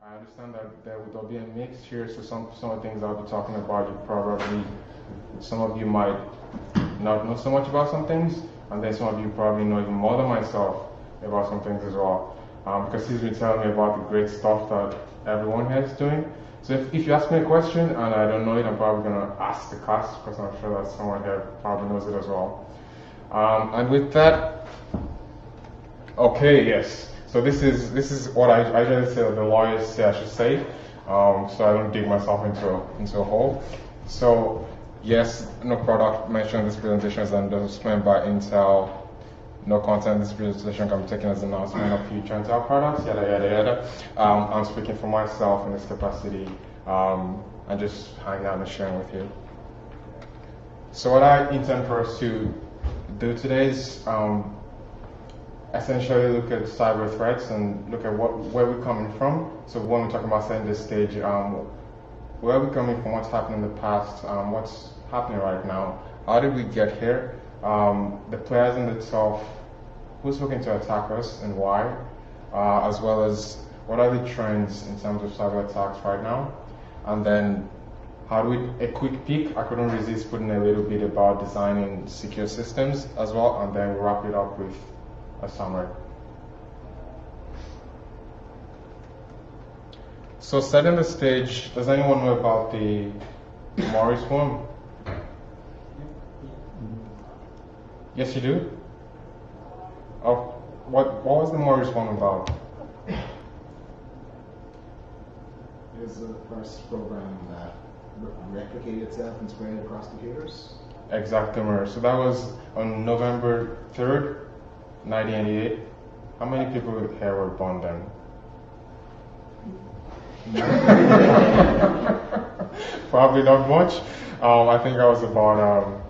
I understand that there'll be a mix here, so some of the things I'll be talking about, some of you might not know so much about some things, and then some of you probably know even more than myself about some things as well. Because he's been telling me about the great stuff that everyone here is doing. So if you ask me a question and I don't know it, I'm probably going to ask the class because I'm sure that someone here probably knows it as well. And with that, okay, yes. So this is what I usually say that the lawyers say I should say, so I don't dig myself into a hole. So yes, no product mentioned in this presentation is an endorsement by Intel. No content in this presentation can be taken as an announcement of future Intel products, yada yada yada. I'm speaking for myself in this capacity, and just hanging out and sharing with you. So what I intend for us to do today is essentially look at cyber threats and look at where we're coming from. So when we're talking about setting this stage, where are we coming from, what's happened in the past, what's happening right now, how did we get here, the players in itself, who's looking to attack us and why, as well as what are the trends in terms of cyber attacks right now, and then how do we, a quick peek, I couldn't resist putting a little bit about designing secure systems as well, and then we'll wrap it up with a summary. So setting the stage, does anyone know about the Morris worm? Yes, you do? Oh, what was the Morris worm about? It was the first program that replicated itself and spread across computers. Exactly. So that was on November 3rd, 1988. How many people here were born then? Probably not much. I think I was about,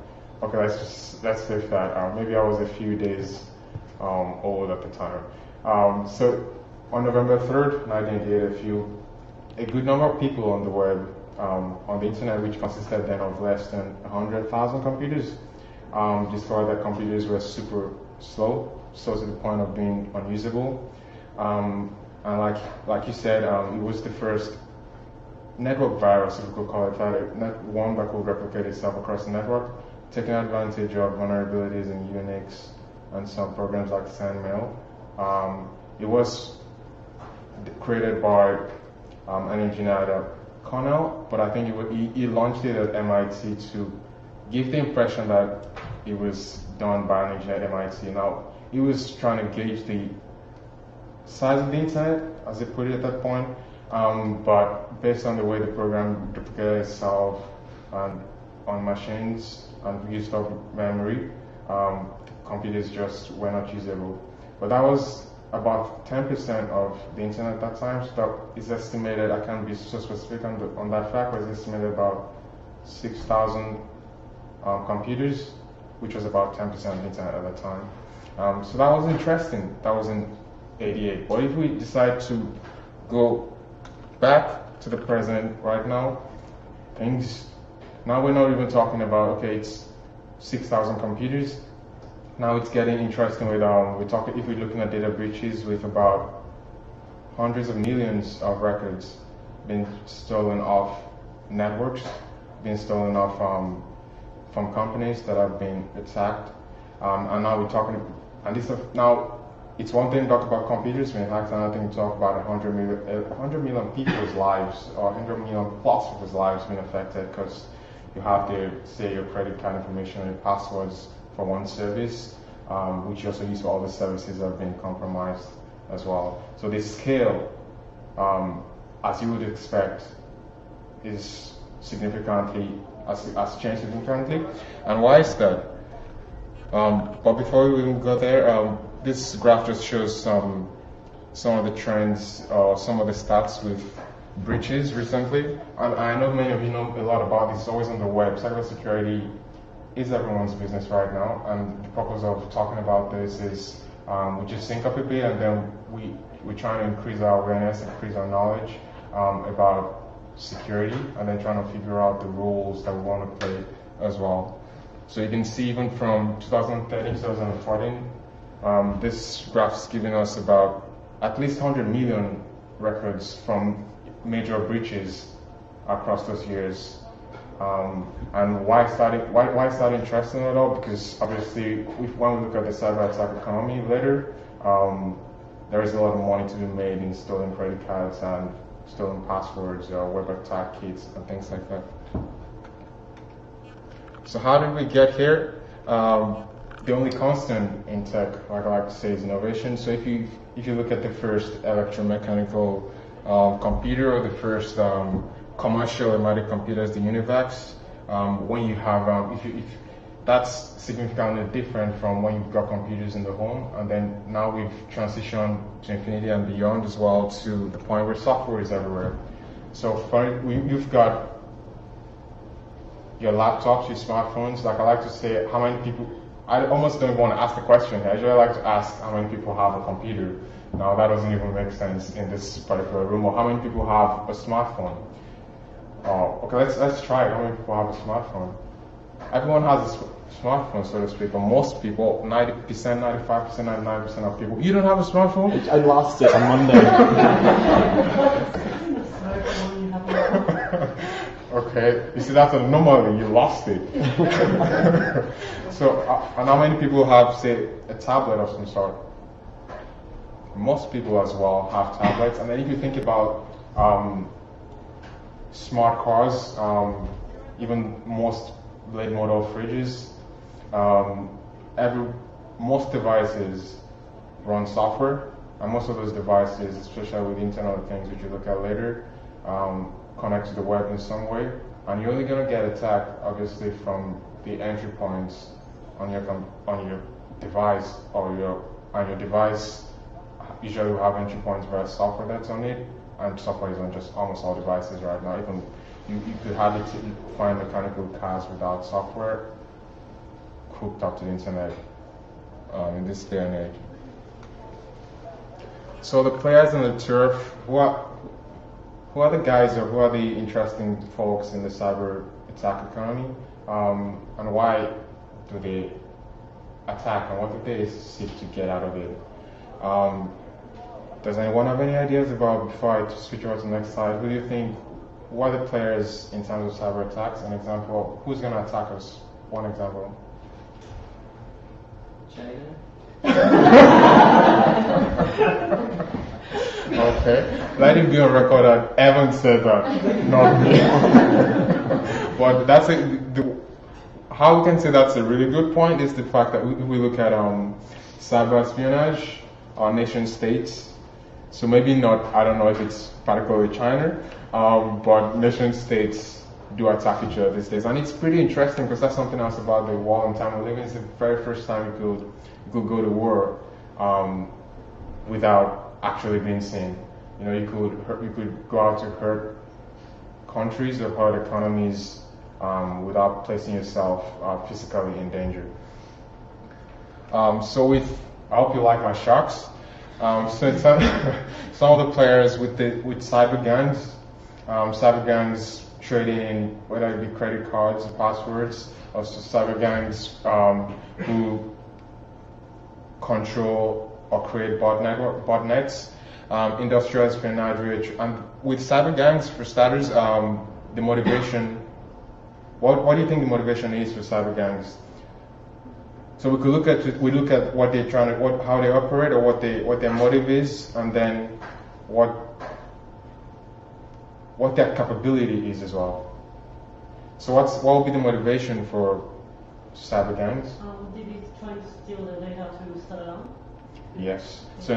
okay, let's say that. Maybe I was a few days old at the time. So on November 3rd, 1988, a good number of people on the web, on the internet, which consisted then of less than 100,000 computers, discovered that computers were super slow to the point of being unusable. And like you said, it was the first network virus, if we could call it that, one that could replicate itself across the network, taking advantage of vulnerabilities in Unix and some programs like SendMail. It was created by an engineer at Cornell, but I think he launched it at MIT to give the impression that it was done by an engineer at MIT. Now, he was trying to gauge the size of the internet, as they put it at that point, but based on the way the program duplicated itself and on machines and used up memory, computers just were not usable. But that was about 10% of the internet at that time, so that is estimated, I can't be so specific on that fact, but it's estimated about 6,000 computers, which was about 10% of the internet at that time. So that was interesting. That was in 88. But if we decide to go back to the present right now, now we're not even talking about, okay, it's 6,000 computers. Now it's getting interesting with, if we're looking at data breaches with about hundreds of millions of records being stolen off networks, being stolen off from companies that have been attacked. And now we're talking, now it's one thing to talk about computers being hacked, another thing to talk about 100 million people's lives, or 100 million plus people's lives being affected, because you have to say your credit card information and passwords for one service, which you also use for all the services that have been compromised as well. So the scale, as you would expect, is has changed significantly. And why is that? But before we even go there, this graph just shows some of the trends, or some of the stats with breaches recently. And I know many of you know a lot about this. It's always on the web. Cybersecurity is everyone's business right now, and the purpose of talking about this is we just sync up a bit, and then we're trying to increase our awareness, increase our knowledge about security, and then trying to figure out the rules that we want to play as well. So you can see even from 2013 to 2014, this graph's giving us about at least 100 million records from major breaches across those years. And why is that interesting at all? Because obviously, when we look at the cyber attack economy later, there is a lot of money to be made in stolen credit cards and stolen passwords, web attack kits, and things like that. So how did we get here? The only constant in tech, like I like to say, is innovation. So if you look at the first electromechanical computer or the first commercial automatic computers, the UNIVACs, when you have if that's significantly different from when you've got computers in the home, and then now we've transitioned to infinity and beyond as well, to the point where software is everywhere. So you've got your laptops, your smartphones. Like I like to say, how many people? I almost don't want to ask the question. I usually like to ask how many people have a computer. Now that doesn't even make sense in this particular room. Or how many people have a smartphone? Okay, let's try it. How many people have a smartphone? Everyone has a smartphone, so to speak, but most people, 90%, 95%, 99% of people, you don't have a smartphone? I lost it on Monday. Okay, you see, that's a anomaly, you lost it. So, and how many people have, say, a tablet of some sort? Most people as well have tablets. And then if you think about smart cars, even most late model fridges, most devices run software, and most of those devices, especially with the Internet of Things, which you look at later, connect to the web in some way, and you're only going to get attacked, obviously, from the entry points on your device, and your device usually will have entry points via software that's on it, and software is on just almost all devices right now. Even you could hardly find mechanical cars without software hooked up to the internet in this day and age. So the players on the turf, who are the guys, or who are the interesting folks in the cyber attack economy, and why do they attack, and what do they seek to get out of it? Does anyone have any ideas about, before I switch over to the next slide, who do you think, who are the players in terms of cyber attacks? An example, who's going to attack us? One example. China? Okay, let it be on record that Evan said that, not me. But that's how we can say that's a really good point is the fact that we look at cyber espionage, our nation states. So maybe not, I don't know if it's particularly China, but nation states do attack each other these days. And it's pretty interesting because that's something else about the war and time we live in. It's the very first time you could go to war without actually being seen. You know, you could go out to hurt countries or hurt economies without placing yourself physically in danger. So I hope you like my sharks. So it's some of the players with cyber gangs trading in, whether it be credit cards or passwords, or cyber gangs who control or create botnets, industrial espionage, and with cyber gangs, for starters, the motivation. What do you think the motivation is for cyber gangs? So we look at what they're trying to, how they operate, or what their motive is, and then what their capability is as well. So what will be the motivation for cyber gangs? Did it try to steal the data to start alarm? Yes. So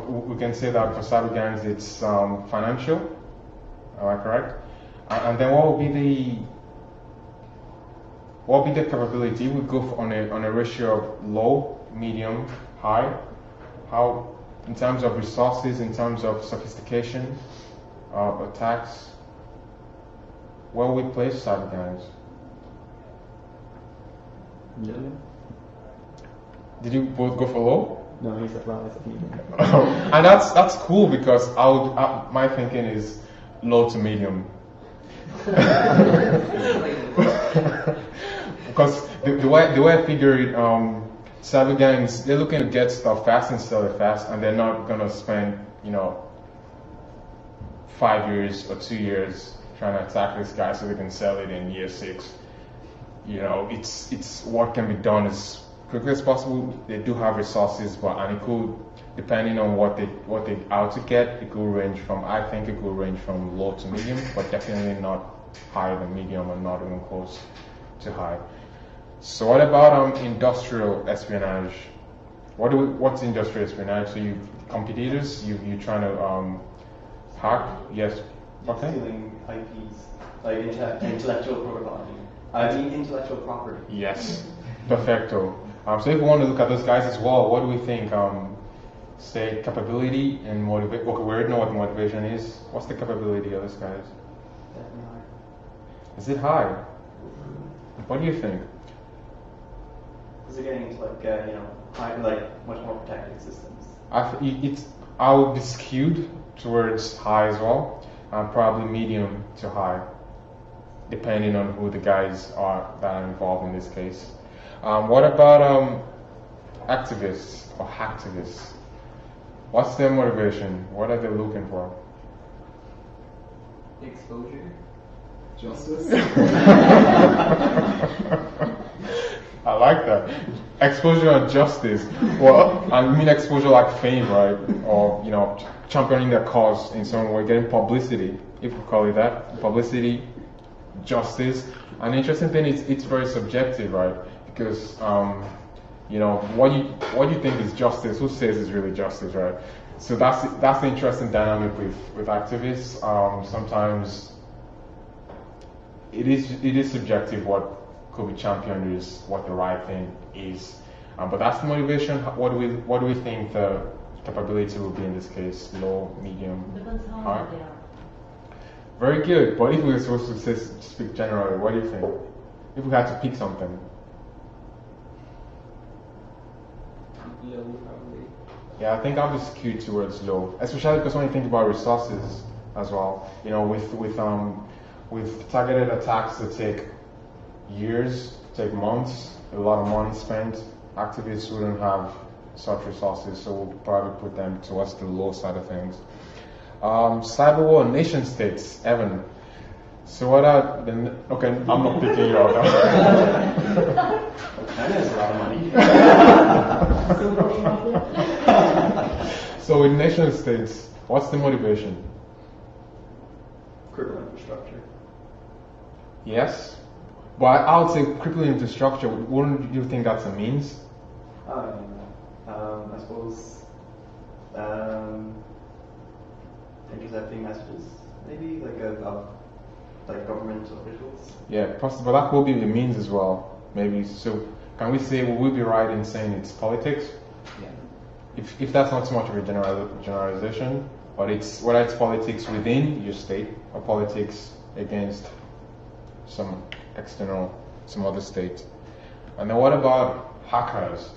we can say that for cyber gangs it's financial. Am I correct? And then what will be the capability? We go on a ratio of low, medium, high. How, in terms of resources, in terms of sophistication of attacks, where we place cyber gangs? Yeah. Did you both go for low? No, he said low, I said medium. And that's cool because my thinking is low to medium. Because the way I figure it, cyber gangs, they're looking to get stuff fast and sell it fast, and they're not gonna spend 5 years or 2 years trying to attack this guy so they can sell it in year 6. It's what can be done as quickly as possible. They do have resources, and it could, depending on what they out to get, it could range from, I think it could range from low to medium, but definitely not higher than medium and not even close to high. So what about industrial espionage? What's industrial espionage? So you competitors, you trying to hack? Yes. Okay. Stealing IPs, like intellectual property. I mean intellectual property. Yes. Perfecto. So if we want to look at those guys as well, what do we think? Say capability and motivation. Okay, we already know what motivation is. What's the capability of those guys? Definitely. Is it high? What do you think? Because they're getting into high, much more protected systems. I would be skewed towards high as well, probably medium to high, depending on who the guys are that are involved in this case. What about activists or hacktivists? What's their motivation? What are they looking for? Exposure. Justice? I like that. Exposure and justice. Well, I mean exposure like fame, right? Or, championing their cause in some way, getting publicity, if we call it that. Publicity, justice. And the interesting thing is it's very subjective, right? Because, what you think is justice, who says is really justice, right? So that's the interesting dynamic with activists. Sometimes it is subjective what could be championed is what the right thing is. But that's the motivation. What do we think the capability will be in this case? Low, medium, Depends how high? hard they are. Very good. But if we were supposed to speak generally, what do you think? If we had to pick something? Low, probably. Yeah, I think I'll be skewed towards low, especially because when you think about resources as well. With targeted attacks that take years, take months, a lot of money spent, activists wouldn't have such resources, so we'll probably put them towards the low side of things. Cyber war, nation states, Evan. So what are the, okay, I'm not picking you out. China has a lot of money. So in nation states, what's the motivation? Critical infrastructure. Yes, but I would say crippling infrastructure. Wouldn't you think that's a means? I suppose intercepting messages, maybe like government officials. Yeah, but that could be the means as well. Maybe so. Can we say will we be right in saying it's politics? Yeah. If that's not so much of a generalization, but it's whether it's politics within your state or politics against some other state. And then what about hackers?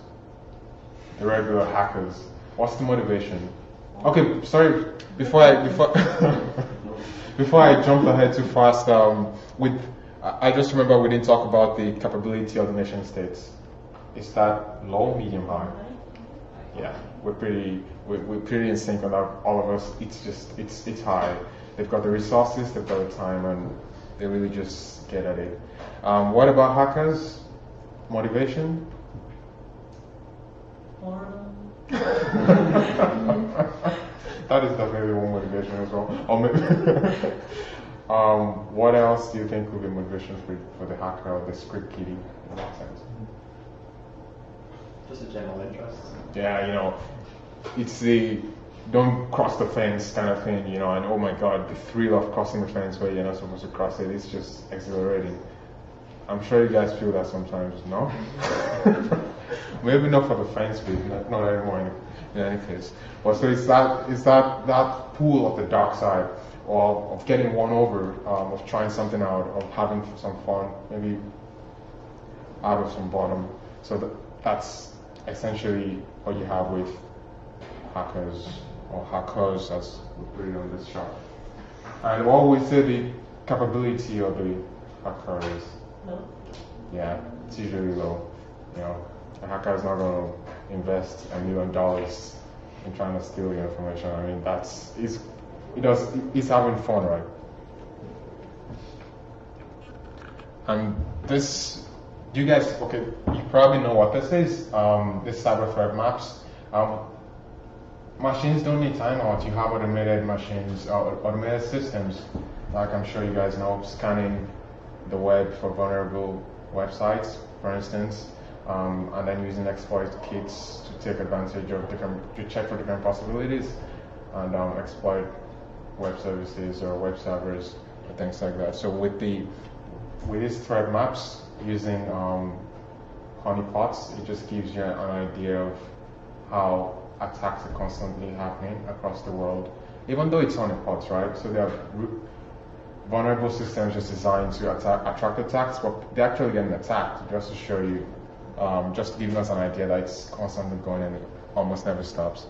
The regular hackers. What's the motivation? Okay, sorry. Before I jumped ahead too fast, I just remember we didn't talk about the capability of the nation states. Is that low, medium, high? Yeah, we're pretty in sync on that. All of us. It's high. They've got the resources, they've got the time, and they really just get at it. What about hackers? Motivation? Boredom. That is definitely one motivation as well. Or maybe what else do you think would be motivation for the hacker or the script kiddie in that sense? Just a general interest. Yeah, it's the don't cross the fence kind of thing, and oh my god, the thrill of crossing the fence where you're not supposed to cross it, it's just exhilarating. I'm sure you guys feel that sometimes, no? Maybe not for the fence bit, not anymore in any case. But so it's that pool of the dark side, or of getting one over, of trying something out, of having some fun, maybe out of some boredom. So that's essentially what you have with hackers, or hackers as we put it on this chart. And what would we say the capability of the hacker is? No. Yeah, it's usually low. A hacker is not going to invest $1 million in trying to steal your information. I mean, it's having fun, right? And this, you guys, okay, you probably know what this is. This cyber threat maps. Machines don't need timeouts. You have automated machines, automated systems, like I'm sure you guys know, scanning the web for vulnerable websites, for instance, and then using exploit kits to take advantage of to check for different possibilities, and exploit web services or web servers or things like that. So with these threat maps using honeypots, it just gives you an idea of how attacks are constantly happening across the world, even though it's honeypots, right? So they are vulnerable systems just designed to attract attacks, but they're actually getting attacked, just to show you, just giving us an idea that it's constantly going and it almost never stops.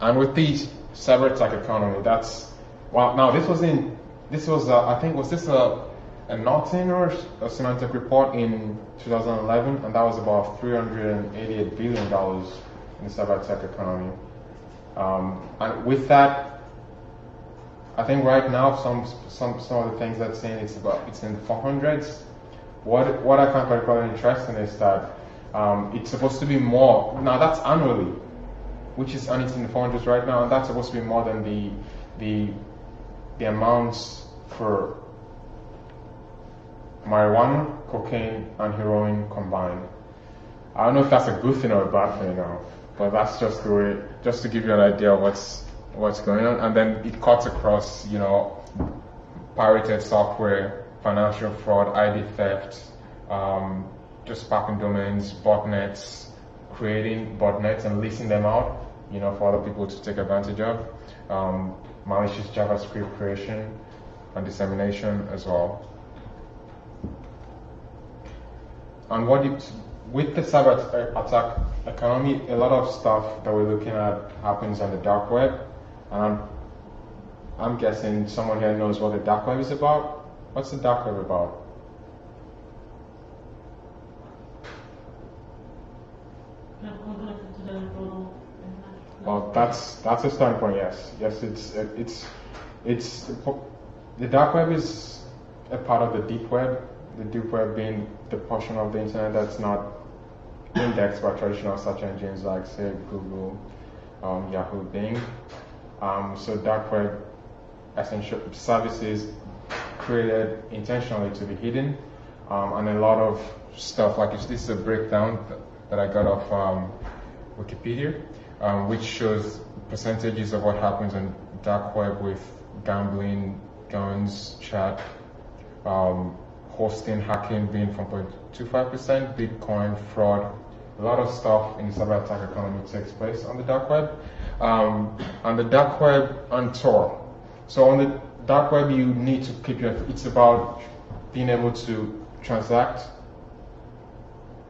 And with the cyber attack economy, that's, well, now this was I think, was this a Norton or a Symantec report in 2011, and that was about $388 billion in the cyber attack economy. And with that, I think right now some of the things that's saying it's in the 400s. What I find particularly interesting is that it's supposed to be more. Now that's annually, and it's in the 400s right now, and that's supposed to be more than the amounts for marijuana, cocaine, and heroin combined. I don't know if that's a good thing or a bad thing now, but that's just the way, just to give you an idea of what's going on. And then it cuts across, pirated software, financial fraud, ID theft, just spamming domains, botnets, creating botnets and leasing them out, for other people to take advantage of, malicious JavaScript creation and dissemination as well. And with the cyber attack economy, a lot of stuff that we're looking at happens on the dark web, and I'm guessing someone here knows what the dark web is about. What's the dark web about? Well, that's a starting point. Yes, it's the dark web is a part of the deep web. The deep web being the portion of the internet that's not indexed by traditional search engines like, say, Google, Yahoo, Bing. So dark web essential services created intentionally to be hidden, and a lot of stuff like this is a breakdown that I got off Wikipedia, which shows percentages of what happens on dark web with gambling, guns, chat, hosting, hacking being 4.25%, Bitcoin, fraud. A lot of stuff in the cyber attack economy takes place on the dark web. And the dark web on Tor. So on the dark web, you need to keep it's about being able to transact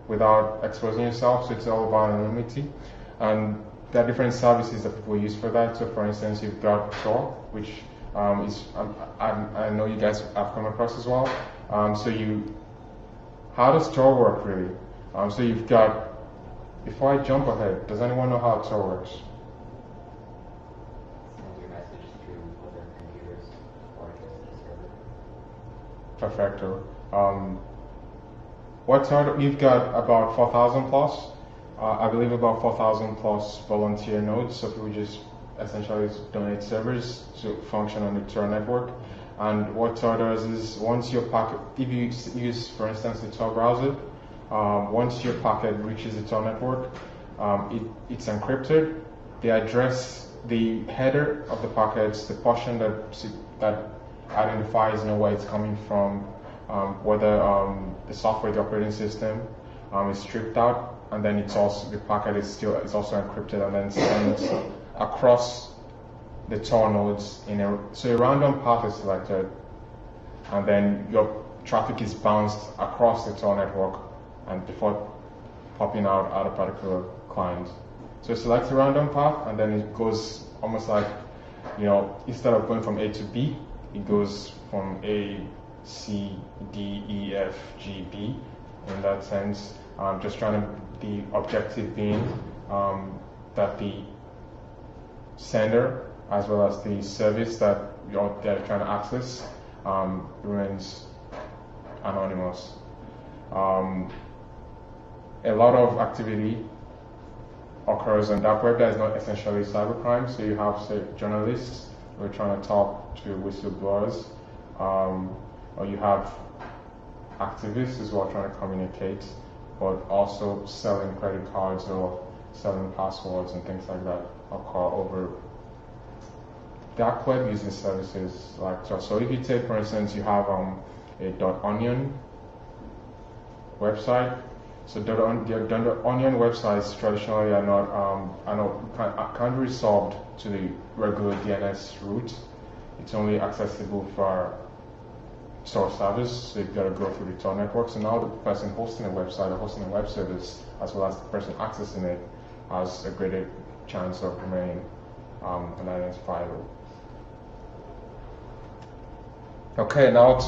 without exposing yourself. So it's all about anonymity. And there are different services that people use for that. So for instance, you've got Tor, which I know you guys have come across as well. How does Tor work really? So you've got, before I jump ahead, does anyone know how Tor works? Send your message through other computers or just the server. Perfecto. What Tor, you've got about 4,000 plus, I believe about 4,000 plus volunteer nodes, so people just essentially donate servers to function on the Tor network. And what Tor does is, once your packet, if you use, for instance, the Tor browser, once your packet reaches the Tor network, it's encrypted. The address, the header of the packets, the portion that identifies where it's coming from, whether the software, the operating system, is stripped out, and then the packet is also encrypted and then sent across the Tor nodes so a random path is selected, and then your traffic is bounced across the Tor network and before popping out at a particular client. So it selects a random path, and then it goes almost like, instead of going from A to B, it goes from A, C, D, E, F, G, B in that sense. Just trying to, the objective being that the sender as well as the service that they're trying to access remains anonymous. A lot of activity occurs on dark web that is not essentially cybercrime. So you have, say, journalists who are trying to talk to whistleblowers, or you have activists as well trying to communicate, but also selling credit cards or selling passwords and things like that occur over dark web using services like so. So if you take, for instance, you have a .onion website. So the .onion websites traditionally are not can't be resolved to the regular DNS route. It's only accessible for source service, so you've got to go through the Tor network. So now the person hosting a website or hosting a web service, as well as the person accessing it, has a greater chance of remaining unidentifiable. Okay, now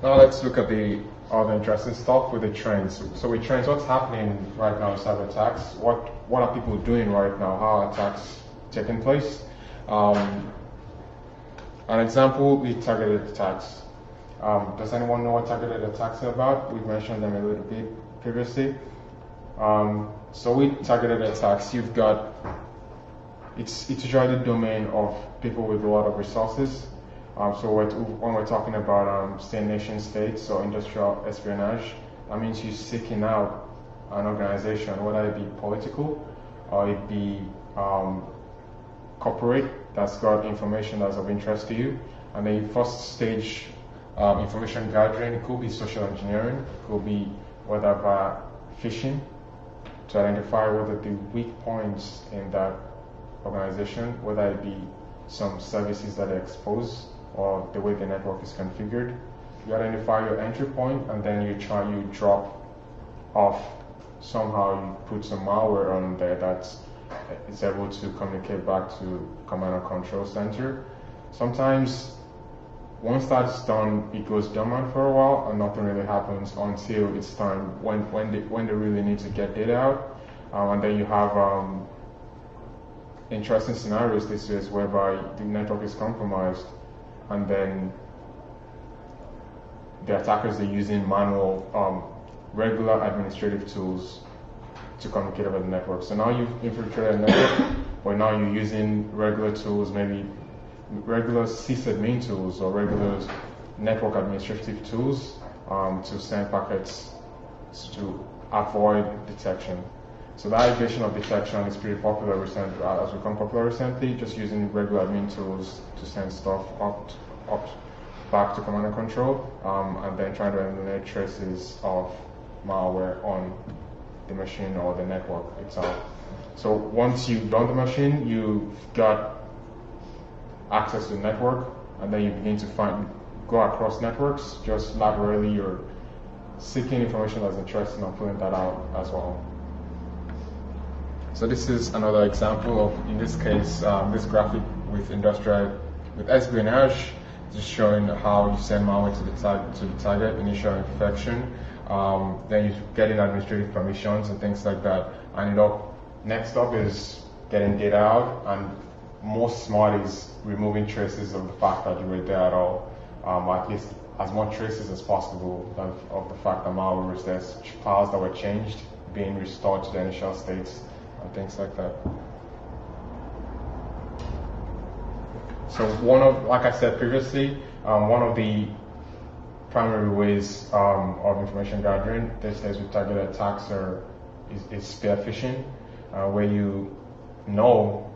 let's look at the other interesting stuff with the trends. So with trends, what's happening right now in cyber attacks? What are people doing right now? How are attacks taking place? An example, the targeted attacks. Does anyone know what targeted attacks are about? We've mentioned them a little bit previously. So with targeted attacks, you've got, it's usually the domain of people with a lot of resources. So when we're talking about state nation states or industrial espionage, that means you're seeking out an organization, whether it be political or it be corporate, that's got information that's of interest to you. And then you first stage information gathering. It could be social engineering, it could be whether by phishing, to identify whether the weak points in that organization, whether it be some services that are exposed or the way the network is configured. You identify your entry point, and then you drop off, somehow you put some malware on there that is able to communicate back to command and control center. Sometimes once that's done, it goes dormant for a while and nothing really happens until it's time when they really need to get data out. And then you have interesting scenarios these days whereby the network is compromised, and then the attackers are using manual, regular administrative tools to communicate over the network. So now you've infiltrated a network, but now you're using regular tools, maybe regular sysadmin tools or regular network administrative tools to send packets to avoid detection. So that evasion of detection is pretty popular recently, has become popular recently, just using regular admin tools to send stuff up back to command and control, and then trying to eliminate traces of malware on the machine or the network itself. So once you've done the machine, you've got access to the network, and then you begin to go across networks. Just laterally, you're seeking information that's interesting and pulling that out as well. So this is another example of, in this case, this graphic with espionage, just showing how you send malware to the target, initial infection, then you get in administrative permissions and things like that. And next up is getting data out, and most smart is removing traces of the fact that you were there at all, at least as much traces as possible of the fact that malware was there, files that were changed being restored to the initial states and things like that. So like I said previously, one of the primary ways of information gathering these days with targeted attacks is spear phishing, where you know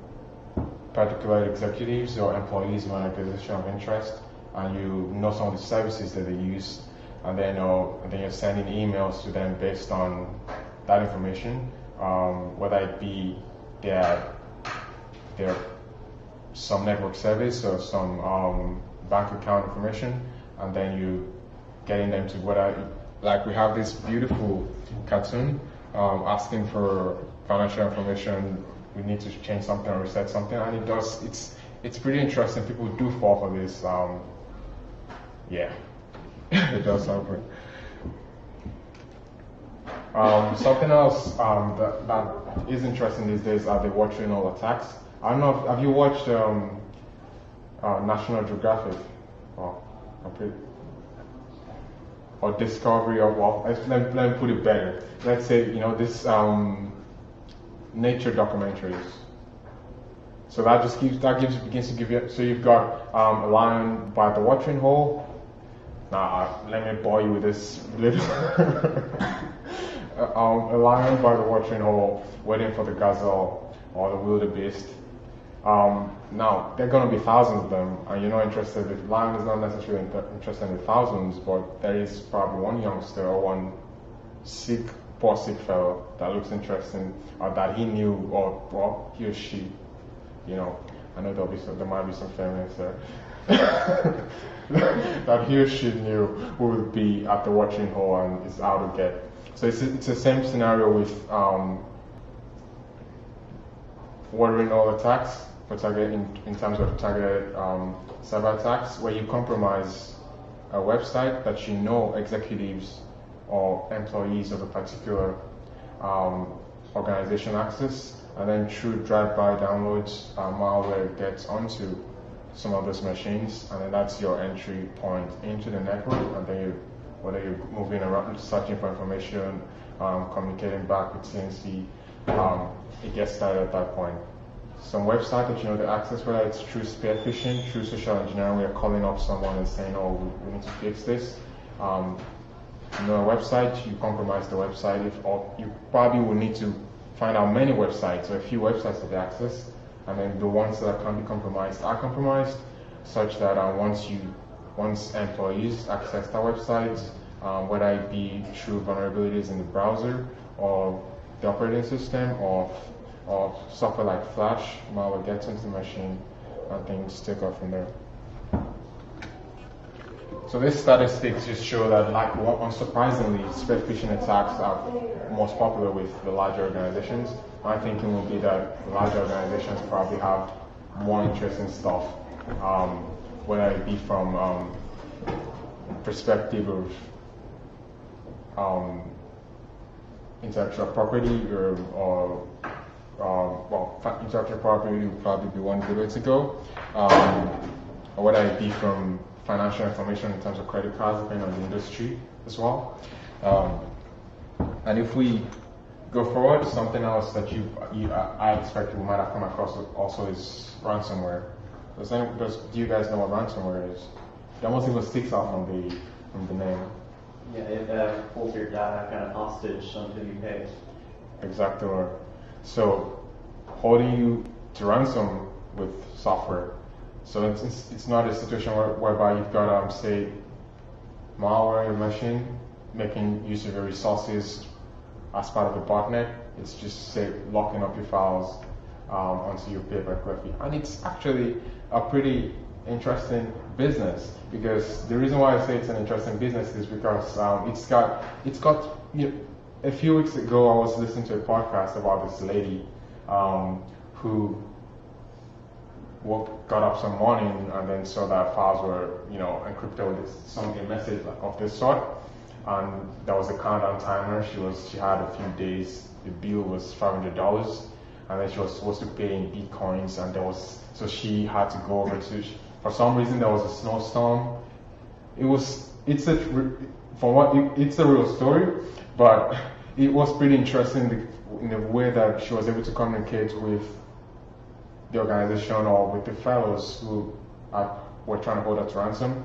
particular executives or employees of an organization of interest, and you know some of the services that they use, and then you're sending emails to them based on that information, whether it be their some network service or some bank account information, and then you getting them to like we have this beautiful cartoon asking for financial information. We need to change something or reset something, and it does. It's pretty interesting. People do fall for this. Yeah, it does happen. Something else that is interesting these days are the watch all attacks. I don't know. Have you watched National Geographic? Well, I'm pretty, or Discovery, or well, let me put it better. Let's say this nature documentaries. So begins to give you. So you've got a lion by the watering hole. Now let me bore you with this little. A lion by the watering hole, waiting for the gazelle or the wildebeest. Now there are going to be thousands of them, and you're not interested. The lion is not necessarily interested in the thousands, but there is probably one youngster or one poor sick fellow that looks interesting, or that he knew, or well, he or she. I know there might be some feminists there. That he or she knew who would be at the watering hole and is out to get. So it's the same scenario with watering hole attacks for in terms of targeted cyber attacks, where you compromise a website that executives or employees of a particular organization access, and then through drive-by downloads, malware gets onto some of those machines, and then that's your entry point into the network, and then whether you're moving around, searching for information, communicating back with CNC, it gets started at that point. Some website that you know the access, whether it's through spear phishing, through social engineering, where you're calling up someone and saying, oh, we need to fix this. A website, you compromise the website, or you probably will need to find out many websites or a few websites that they access, and then the ones that can't be compromised are compromised, such that once employees access that website, whether it be through vulnerabilities in the browser or the operating system or software like Flash, malware gets into the machine and things take off from there. So these statistics just show that, unsurprisingly, spear phishing attacks are most popular with the larger organizations. My thinking would be that the larger organizations probably have more interesting stuff, whether it be from perspective of intellectual property or intellectual property would probably be one good way to go, or whether it be from financial information in terms of credit cards, depending on the industry as well. And if we go forward, something else that I expect we might have come across also is ransomware. Do you guys know what ransomware is? It almost even sticks out from the name. Yeah, it holds your data kind of hostage until you pay. Exactly right. So holding you to ransom with software. So it's not a situation whereby you've got say malware in your machine making use of your resources as part of a botnet. It's just say locking up your files until you pay by fee. And it's actually a pretty interesting business, because the reason why I say it's an interesting business is because it's got a few weeks ago I was listening to a podcast about this lady who got up some morning and then saw that files were encrypted with a message of this sort, and there was a countdown timer. She had a few days. The bill was $500, and then she was supposed to pay in bitcoins, and so she had to go over to. For some reason, there was a snowstorm. It's a real story, but it was pretty interesting in the way that she was able to communicate with the organization or with the fellows who were trying to hold her to ransom.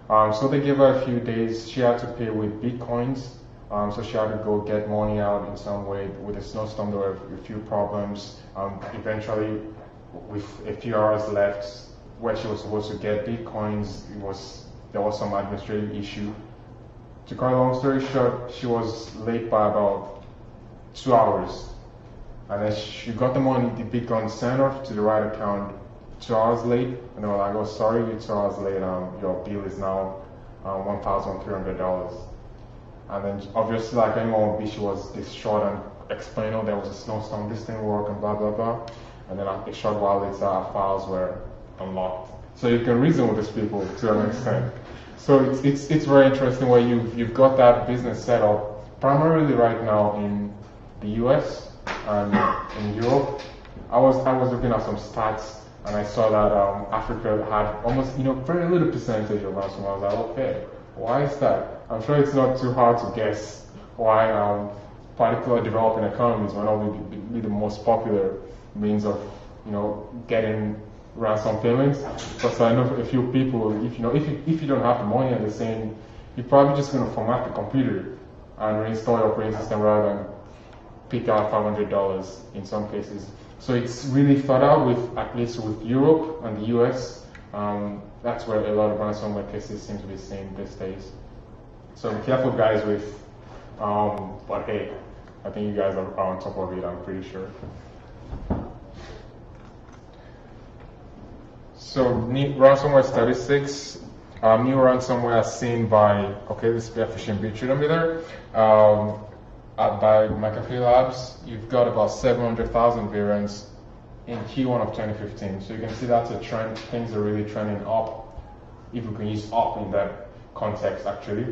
So they gave her a few days. She had to pay with bitcoins. So she had to go get money out in some way. With the snowstorm, there were a few problems. Eventually, with a few hours left, where she was supposed to get bitcoins, there was some administrative issue. To cut a long story short, she was late by about 2 hours. And then she got the money, the bitcoin sent off to the right account 2 hours late, and they were like, oh, sorry, you're 2 hours late, your bill is now $1,300. And then obviously, like anyone would be, she was distraught and explained, oh, there was a snowstorm, this didn't work, and blah, blah, blah. And then a short while later, our files were unlocked. So you can reason with these people to an extent. So it's very interesting where you've got that business set up primarily right now in the US and in Europe, I was looking at some stats and I saw that Africa had almost very little percentage of ransomware. I was like, okay, why is that? I'm sure it's not too hard to guess why particular developing economies might not be the most popular means of getting ransom payments. Because I know a few people, if you don't have the money and they're saying you're probably just going to format the computer and reinstall your operating system rather than pick out $500 in some cases. So it's really thought out at least with Europe and the US. That's where a lot of ransomware cases seem to be seen these days. So be careful, guys, with, but hey, I think you guys are on top of it, I'm pretty sure. So ransomware statistics. New ransomware seen by, this spear phishing bit shouldn't be there. By McAfee Labs, you've got about 700,000 variants in Q1 of 2015. So you can see that's a trend. Things are really trending up, if we can use up in that context actually,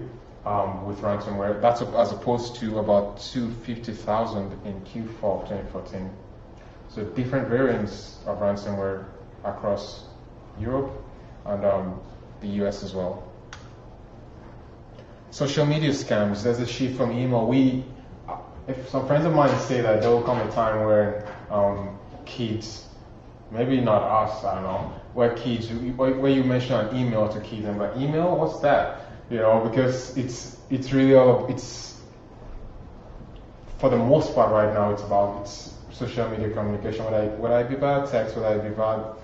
with ransomware. That's as opposed to about 250,000 in Q4 of 2014. So different variants of ransomware across Europe and the US as well. Social media scams, there's a shift from email. If some friends of mine say that there will come a time where kids, maybe not us, I don't know, where you mention an email to kids and like, email, what's that? Because it's really it's for the most part right now it's social media communication. Would I be bad text? Would I be bad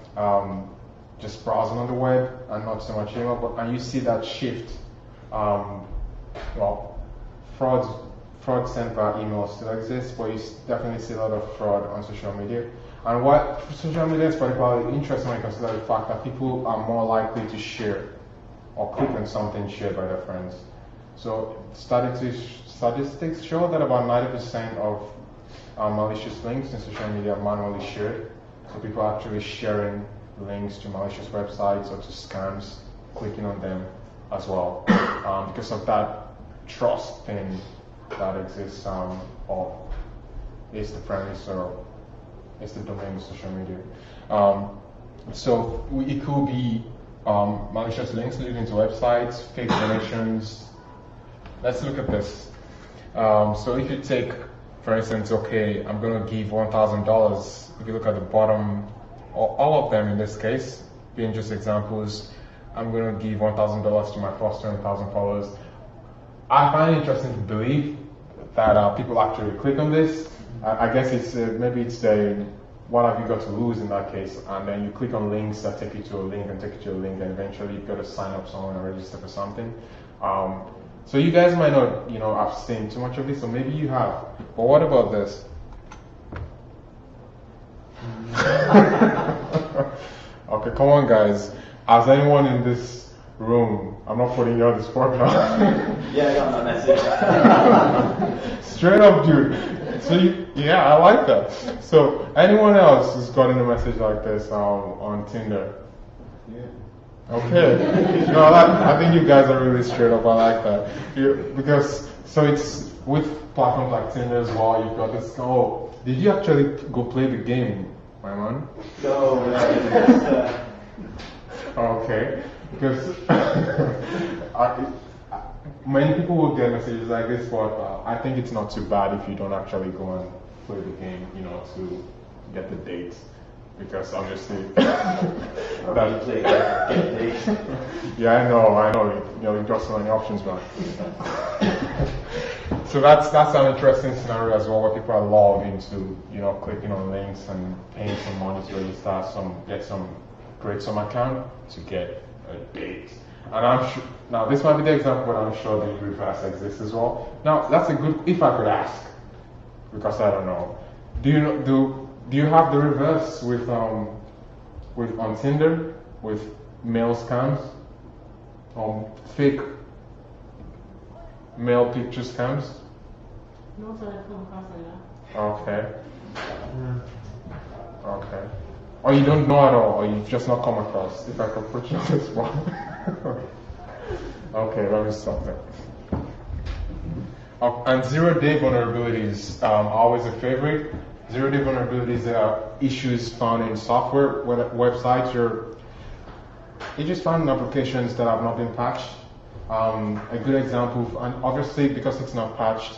just browsing on the web and not so much email? And you see that shift. Fraud sent via email still exists, but you definitely see a lot of fraud on social media. And what social media is particularly interesting when you consider the fact that people are more likely to share or click on something shared by their friends. So statistics show that about 90% of malicious links in social media are manually shared. So people are actually sharing links to malicious websites or to scams, clicking on them as well, because of that trust thing that exists, or is the premise or is the domain of social media. So it could be malicious links leading to websites, fake donations. Let's look at this. So if you take, for instance, I'm going to give $1,000. If you look at the bottom, or all of them in this case, being just examples, I'm going to give $1,000 to my first 20,000 followers. I find it interesting to believe that people actually click on this. I guess it's maybe it's the what have you got to lose in that case, and then you click on links that take you to a link and take you to a link, and eventually you've got to sign up someone and register for something. So you guys might not, have seen too much of this, or maybe you have. But what about this? Okay, come on, guys. Has anyone in this room? I'm not putting you on the spot now. Yeah, I got my message. Straight up, dude. So I like that. So anyone else who's gotten a message like this on Tinder? Yeah. Okay. No, I think you guys are really straight up. I like that. Because it's with platforms like Tinder as well. You've got this. Oh, did you actually go play the game, my man? No, Okay. Because many people will get messages like this, but I think it's not too bad if you don't actually go and play the game, to get the date. Because obviously, yeah, I know, you've got so many options, man. So that's an interesting scenario as well, where people are lulled into, clicking on links and paying some money to register create some account to get a date. And I'm sure, now this might be the example, but I'm sure the reverse exists as well. Now that's a good, if I could ask, because I don't know, do you have the reverse with on Tinder with male scams, fake male picture scams? No, so I've come across like that. Okay. Okay. Or you don't know at all, or you've just not come across, if I could put you on this spot. Okay, let me stop there. And 0-day vulnerabilities are always a favorite. Zero-day vulnerabilities are issues found in software, websites, or you just found applications that have not been patched. A good example, and obviously because it's not patched,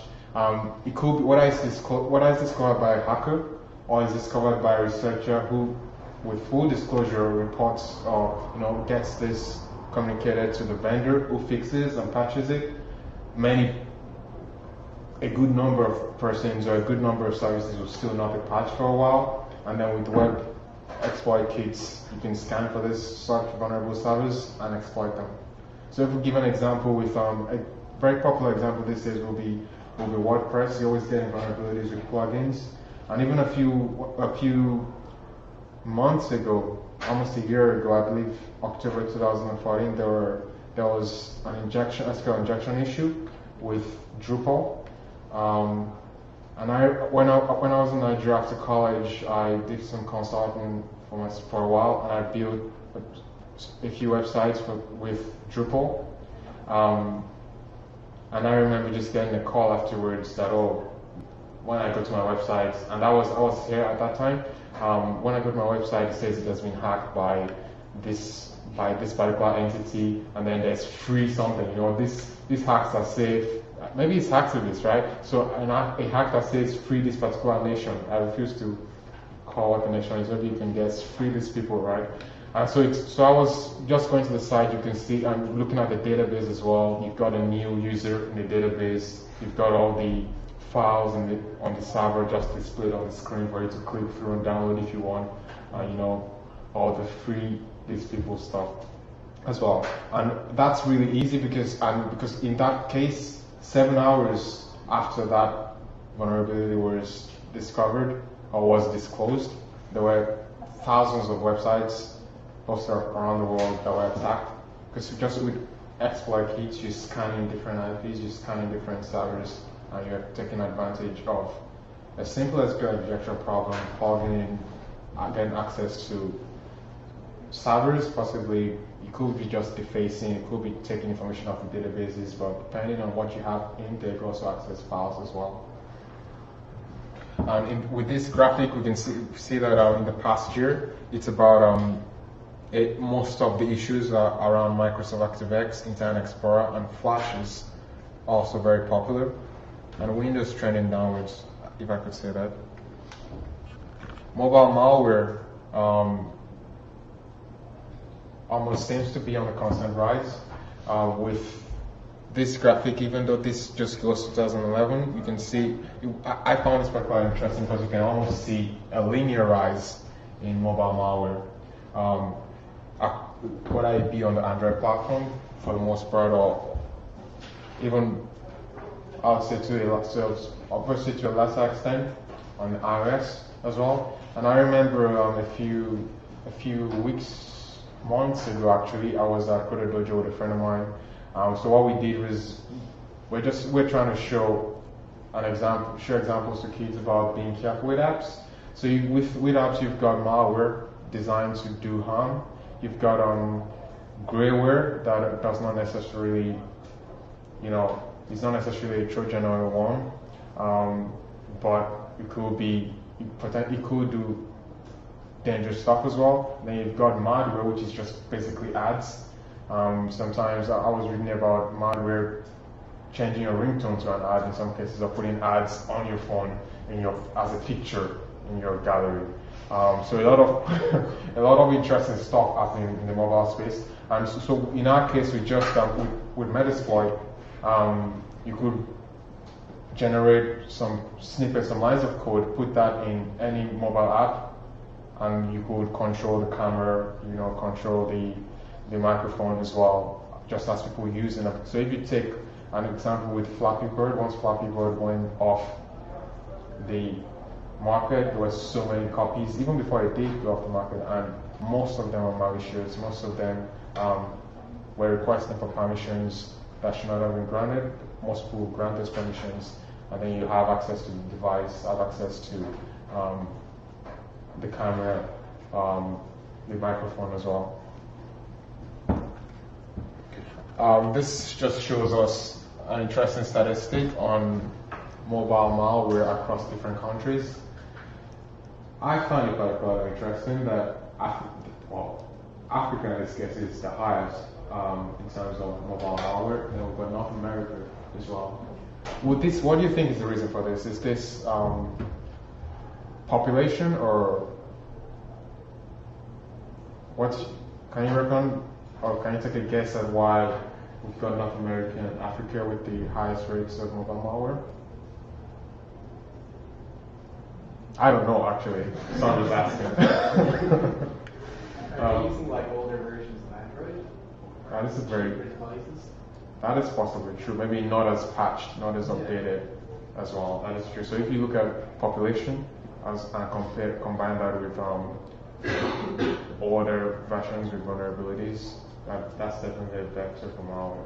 it could be whether it's discovered by a hacker or is discovered by a researcher who, with full disclosure, reports or gets this communicated to the vendor who fixes and patches it. A good number of persons or a good number of services will still not be patched for a while, and then with web exploit kits, you can scan for this such vulnerable servers and exploit them. So if we give an example with a very popular example these days will be WordPress. You're always getting vulnerabilities with plugins, and even a few months ago, almost a year ago, I believe October 2014, there was an SQL injection issue with Drupal. And when I was in Nigeria after college, I did some consulting for a while, and I built a few websites with Drupal. And I remember just getting a call afterwards that, when I go to my website, and I was here at that time, when I go to my website, it says it has been hacked by this particular entity, and then there's free something. These hacks are safe. Maybe it's hacktivist, right? So a hack that says free this particular nation. I refuse to call what the nation is. Maybe you can guess, free these people, right? And so I was just going to the site. You can see I'm looking at the database as well. You've got a new user in the database. You've got all the files on the server just displayed on the screen for you to click through and download if you want. All the free these people stuff as well. And that's really easy because in that case, 7 hours after that vulnerability was discovered or was disclosed, there were thousands of websites posted around the world that were attacked. Because just with exploit kits, you're scanning different IPs, you're scanning different servers, and you're taking advantage of a simple SQL injection problem, plugging in and getting access to servers. Possibly it could be just defacing, it could be taking information off the databases, but depending on what you have in there, you can also access files as well. And with this graphic, we can see that in the past year, it's about most of the issues are around Microsoft ActiveX, Internet Explorer, and Flash is also very popular, and Windows trending downwards, if I could say that. Mobile malware almost seems to be on a constant rise. With this graphic, even though this just goes to 2011, you can see, I found this quite interesting because you can almost see a linear rise in mobile malware. Whether it be on the Android platform for the most part, or even I would say obviously to a lesser extent on iOS as well. And I remember a few months ago, actually, I was at Coder Dojo with a friend of mine. So what we did was we're trying to show examples to kids about being careful with apps. So with apps, you've got malware designed to do harm. You've got grayware that does not necessarily, it's not necessarily a Trojan or a worm, but it could do dangerous stuff as well. Then you've got malware, which is just basically ads. Sometimes I was reading about malware changing your ringtone to an ad in some cases, or putting ads on your phone as a picture in your gallery. So a lot of interesting stuff happening in the mobile space. And so in our case, we just with Metasploit, you could generate some snippets, some lines of code, put that in any mobile app, and you could control the camera, control the microphone as well, just as people using it. So if you take an example with Flappy Bird, once Flappy Bird went off the market, there were so many copies, even before it did go off the market, and most of them were malicious. Most of them were requesting for permissions that should not have been granted. Most people grant those permissions, and then you have access to the device, have access to the camera, the microphone as well. This just shows us an interesting statistic on mobile malware across different countries. I find it particularly interesting that Africa in this case is the highest in terms of mobile malware, but North America as well. What do you think is the reason for this? Is this population or can you reckon, or can you take a guess at why we've got North America and Africa with the highest rates of mobile malware? I don't know actually, so I'm just asking. Are they using like older versions of Android? This is very. Cheaper devices? That is possibly true. Maybe not as patched, not as updated as well. That is true. So if you look at population and combine that with older versions with vulnerabilities, that's definitely a vector for malware.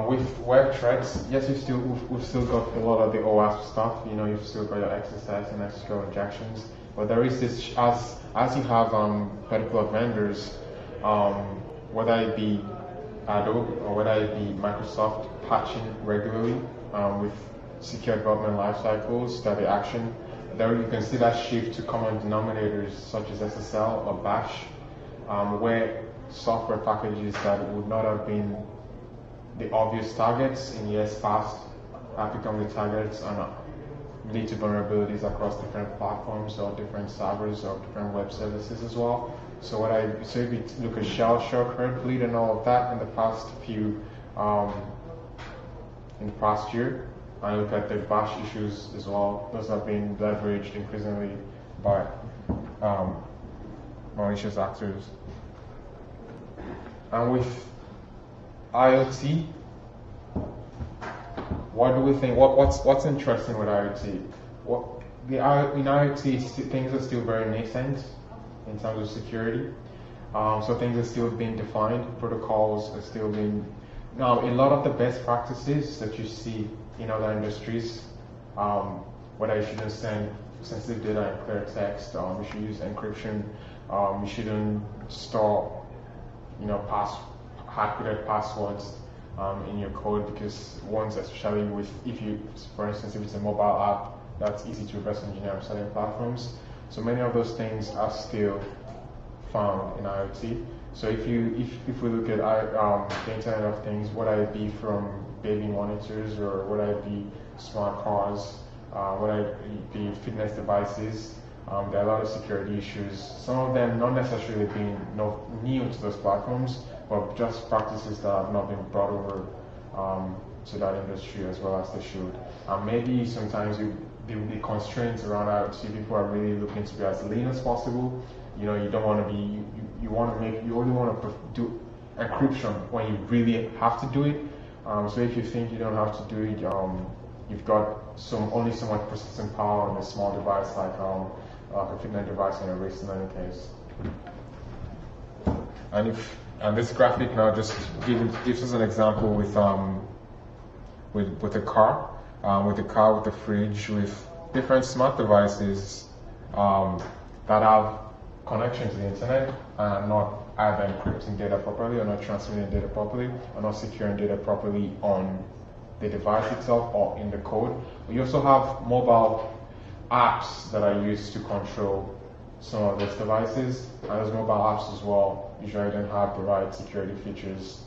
With web threats, yes, we've still got a lot of the OWASP stuff. You've still got your XSS and SQL injections, but there is this as you have particular vendors. Whether it be Adobe or whether it be Microsoft patching regularly with secure development life cycles that they action, there you can see that shift to common denominators such as SSL or Bash, where software packages that would not have been the obvious targets in years past have become the targets and lead to vulnerabilities across different platforms or different servers or different web services as well. So if you look at shell shock, Heartbleed, and all of that in the past year, and look at the Bash issues as well, those have been leveraged increasingly by malicious actors. And with IoT, what do we think? What's interesting with IoT? In IoT, things are still very nascent in terms of security. So things are still being defined, protocols are still being. Now, a lot of the best practices that you see in other industries, whether you shouldn't send sensitive data in clear text, you should use encryption, you shouldn't store, hard-coded passwords in your code, because once, especially for instance, if it's a mobile app, that's easy to reverse engineer on certain platforms. So many of those things are still found in IoT. So if we look at the Internet of Things, whether it be from baby monitors or whether it be smart cars, whether it be fitness devices, there are a lot of security issues. Some of them not necessarily being new to those platforms, but just practices that have not been brought over to that industry as well as they should. Maybe sometimes the constraints around IoT, people are really looking to be as lean as possible. You don't want to be, you only want to do encryption when you really have to do it. So if you think you don't have to do it, you've got only so much processing power on a small device like a fitness device in a race in any case. And this graphic now just gives us an example with a car, with a fridge, with different smart devices that have connection to the internet and not either encrypting data properly or not transmitting data properly or not securing data properly on the device itself or in the code. We also have mobile apps that are used to control some of those devices, and those mobile apps as well usually don't have the right security features.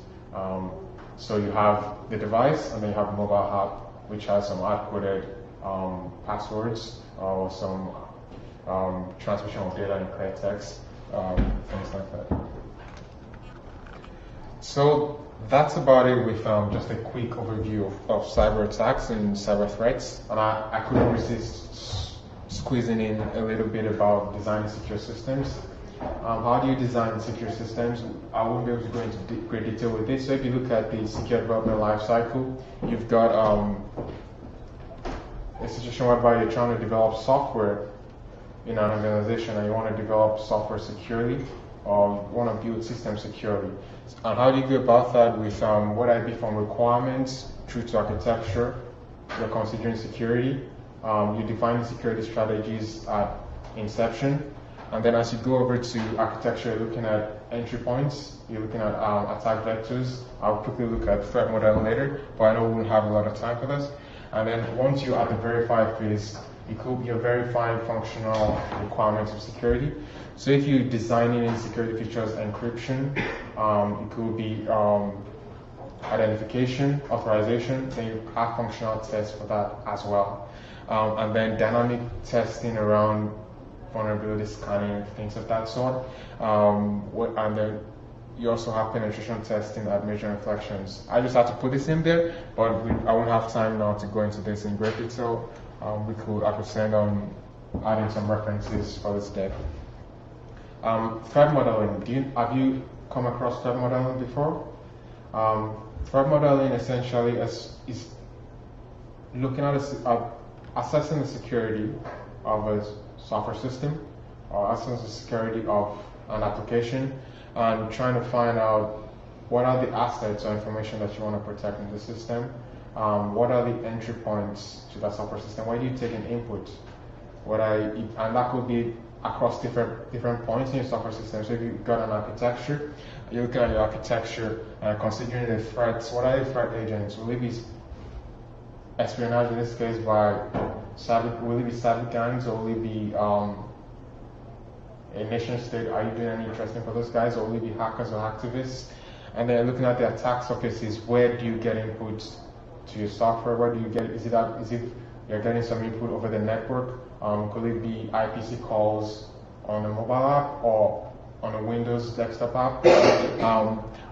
So you have the device and then you have a mobile app which has some hard-coded passwords or some transmission of data in clear text, things like that. So that's about it with just a quick overview of cyber attacks and cyber threats. And I couldn't resist squeezing in a little bit about designing secure systems. How do you design secure systems? I won't be able to go into great detail with this. So if you look at the secure development lifecycle, you've got a situation whereby you're trying to develop software in an organization and you want to develop software securely or you want to build systems securely. And how do you go about that with whether it be from requirements through to architecture? You're considering security. You define the security strategies at inception. And then as you go over to architecture, you're looking at entry points, you're looking at attack vectors. I'll quickly look at threat model later, but I know we won't have a lot of time for this. And then once you're at the verify phase, it could be a verifying functional requirements of security. So if you're designing in security features encryption, it could be identification, authorization, then you have functional tests for that as well. And then dynamic testing around vulnerability scanning, things of that sort. And then you also have penetration testing at major inflections. I just had to put this in there, but I won't have time now to go into this in great detail. I could send adding some references for this deck. Threat modeling. Have you come across threat modeling before? Threat modeling essentially is looking at assessing the security of a software system or assessing the security of an application and trying to find out what are the assets or information that you want to protect in the system. What are the entry points to that software system? Where do you take an input? And that could be across different points in your software system. So if you've got an architecture, you're looking at your architecture and considering the threats. What are the threat agents? Will it be espionage in this case by will it be cyber gangs, or will it be a nation state? Are you doing any interesting for those guys, or will it be hackers or activists? And then looking at the attack surfaces, where do you get inputs to your software? Where do you get? Is it you're getting some input over the network? Could it be IPC calls on a mobile app or on a Windows desktop app?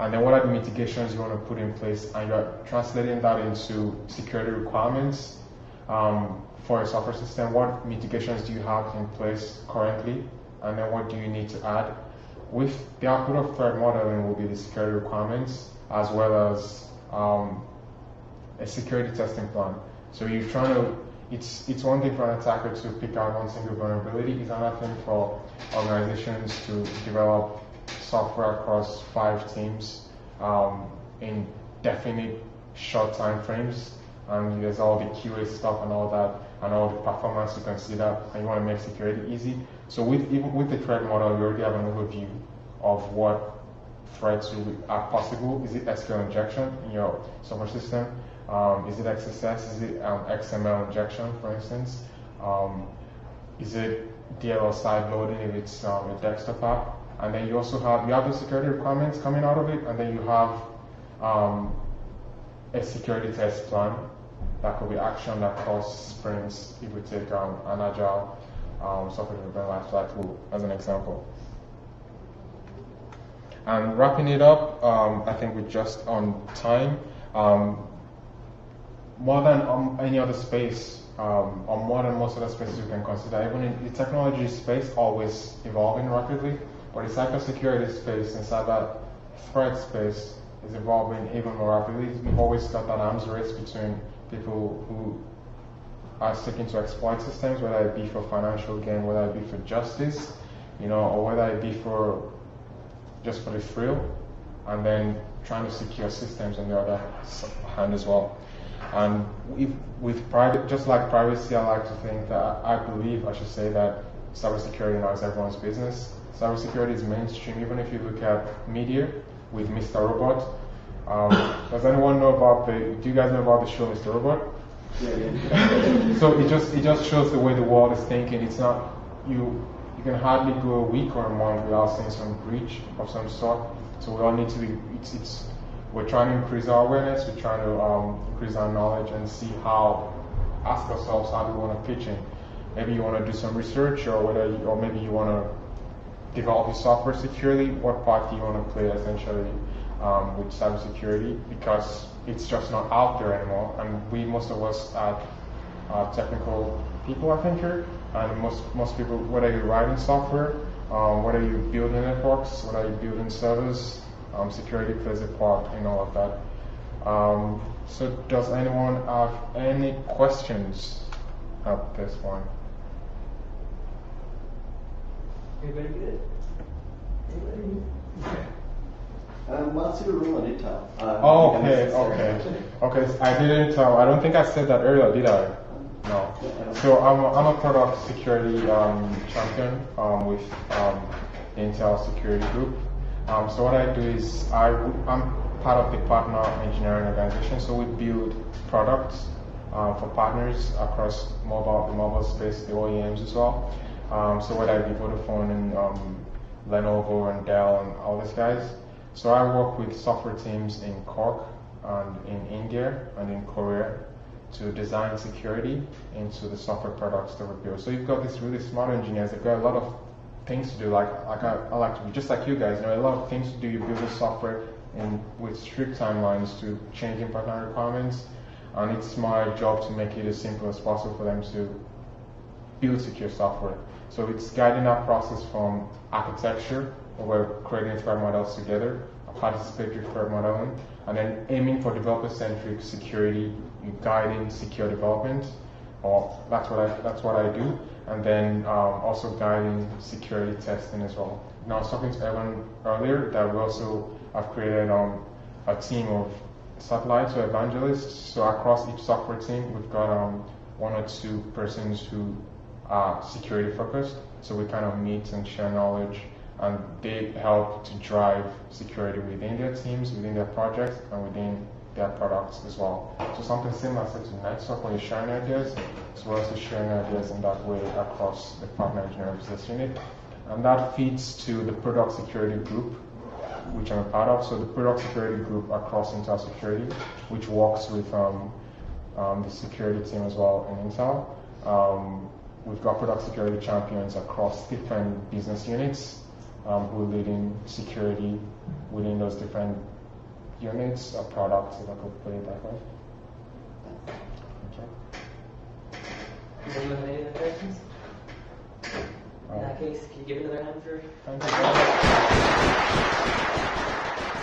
And then what are the mitigations you want to put in place? And you're translating that into security requirements for a software system. What mitigations do you have in place currently? And then what do you need to add? With the output of threat modeling will be the security requirements as well as a security testing plan. So you're trying to, it's one thing for an attacker to pick out one single vulnerability. It's another thing for organizations to develop software across 5 teams in definite short time frames. And there's all the QA stuff and all that, and all the performance to consider, and you want to make security easy. So even with the threat model, you already have an overview of what threats are possible. Is it SQL injection in your software system? Is it XSS? Is it XML injection, for instance? Is it DLL side loading if it's a desktop app? And then you also have the security requirements coming out of it, and then you have a security test plan that could be action that costs sprints if we take an agile software development lifecycle as an example. And wrapping it up, I think we're just on time. More than any other space, or more than most other spaces you can consider, even in the technology space, always evolving rapidly, but the cybersecurity space and cyber threat space is evolving even more rapidly. We've always got that arms race between people who are seeking to exploit systems, whether it be for financial gain, whether it be for justice, or whether it be for just for the thrill, and then trying to secure systems on the other hand as well. And with private, just like privacy, I like to think that I should say that cybersecurity now is everyone's business. Cybersecurity is mainstream. Even if you look at media with Mr. Robot, does anyone know about do you guys know about the show Mr. Robot? Yeah. So it just shows the way the world is thinking. It's not you can hardly go a week or a month without seeing some breach of some sort. So we all need to be. We're trying to increase our awareness. We're trying to increase our knowledge and ask ourselves how do we want to pitch in. Maybe you want to do some research, or maybe you want to develop your software securely. What part do you want to play essentially with cybersecurity? Because it's just not out there anymore, and most of us are technical people, I think here, and most people, whether you're writing software, whether you're building networks, whether you're building servers, security plays a part in all of that. So does anyone have any questions at this point? Anybody good? What's your role on Intel? Okay. I didn't tell. I don't think I said that earlier, did I? No. So I'm a product security champion with the Intel Security Group. So what I do is I'm part of the partner engineering organization. So we build products for partners across the mobile space, the OEMs as well. So whether it be Vodafone and Lenovo and Dell and all these guys. So I work with software teams in Cork and in India and in Korea to design security into the software products that we build. So you've got these really smart engineers. They've got a lot of things to do. Like I like to be just like you guys. You know, a lot of things to do. You build the software with strict timelines to changing partner requirements, and it's my job to make it as simple as possible for them to build secure software. So it's guiding that process from architecture, where we're creating threat models together, participatory threat modeling, and then aiming for developer-centric security, guiding secure development, or that's what I do, and then also guiding security testing as well. Now, I was talking to Evan earlier that we also have created a team of satellites or evangelists. So across each software team, we've got 1 or 2 persons who are security focused. So we kind of meet and share knowledge, and they help to drive security within their teams, within their projects, and within their products as well. So something similar to NetSoc, when you're sharing ideas, so we're also sharing ideas in that way across the partner engineering business unit. And that feeds to the product security group, which I'm a part of. So the product security group across Intel Security, which works with the security team as well in Intel. We've got product security champions across different business units who are leading security within those different units or products, if I could put it that way. Okay. Does anyone have any other questions? In that case, can you give another hand for? Thank you.